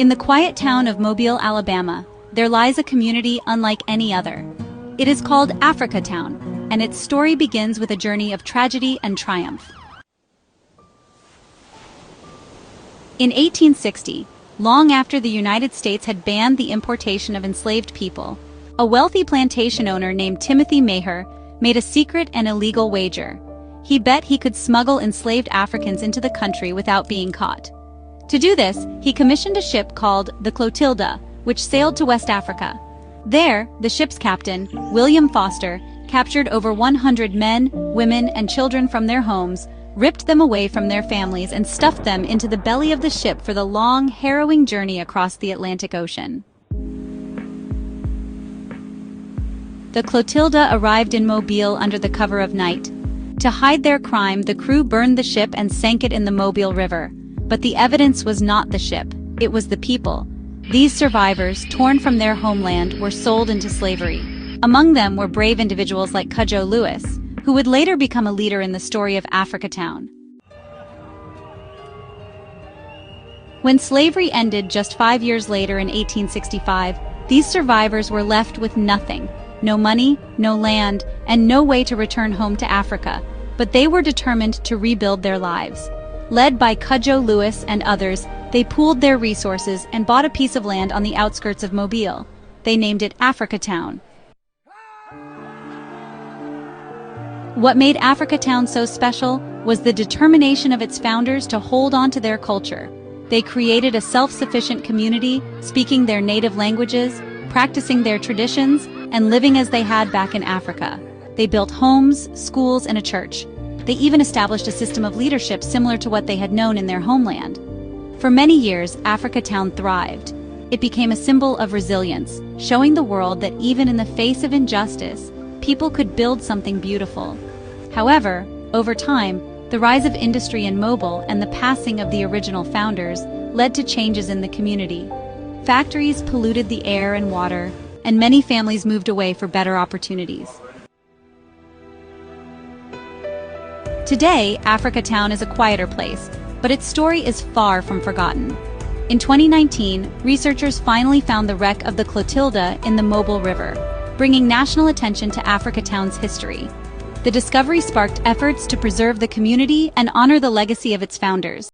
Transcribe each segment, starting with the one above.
In the quiet town of Mobile, Alabama, there lies a community unlike any other. It is called Africatown, and its story begins with a journey of tragedy and triumph. In 1860, long after the United States had banned the importation of enslaved people, a wealthy plantation owner named Timothy Maher made a secret and illegal wager. He bet he could smuggle enslaved Africans into the country without being caught. To do this, he commissioned a ship called the Clotilda, which sailed to West Africa. There, the ship's captain, William Foster, captured over 100 men, women, and children from their homes, ripped them away from their families, and stuffed them into the belly of the ship for the long, harrowing journey across the Atlantic Ocean. The Clotilda arrived in Mobile under the cover of night. To hide their crime, the crew burned the ship and sank it in the Mobile River. But the evidence was not the ship, it was the people. These survivors, torn from their homeland, were sold into slavery. Among them were brave individuals like Cudjoe Lewis, who would later become a leader in the story of Africatown. When slavery ended just 5 years later in 1865, these survivors were left with nothing. No money, no land, and no way to return home to Africa, but they were determined to rebuild their lives. Led by Cudjoe Lewis and others, they pooled their resources and bought a piece of land on the outskirts of Mobile. They named it Africatown. What made Africatown so special was the determination of its founders to hold on to their culture. They created a self-sufficient community, speaking their native languages, practicing their traditions, and living as they had back in Africa. They built homes, schools, and a church. They even established a system of leadership similar to what they had known in their homeland. For many years, Africatown thrived. It became a symbol of resilience, showing the world that even in the face of injustice, people could build something beautiful. However, over time, the rise of industry in Mobile and the passing of the original founders led to changes in the community. Factories polluted the air and water, and many families moved away for better opportunities. Today, Africatown is a quieter place, but its story is far from forgotten. In 2019, researchers finally found the wreck of the Clotilda in the Mobile River, bringing national attention to Africatown's history. The discovery sparked efforts to preserve the community and honor the legacy of its founders.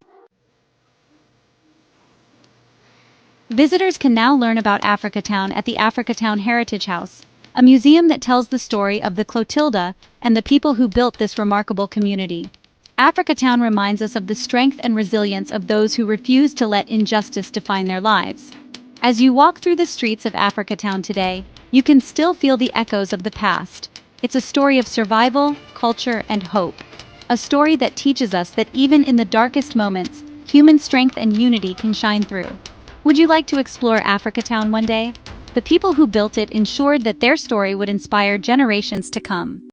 Visitors can now learn about Africatown at the Africatown Heritage House, a museum that tells the story of the Clotilda and the people who built this remarkable community. Africatown reminds us of the strength and resilience of those who refuse to let injustice define their lives. As you walk through the streets of Africatown today, you can still feel the echoes of the past. It's a story of survival, culture, and hope. A story that teaches us that even in the darkest moments, human strength and unity can shine through. Would you like to explore Africatown one day? The people who built it ensured that their story would inspire generations to come.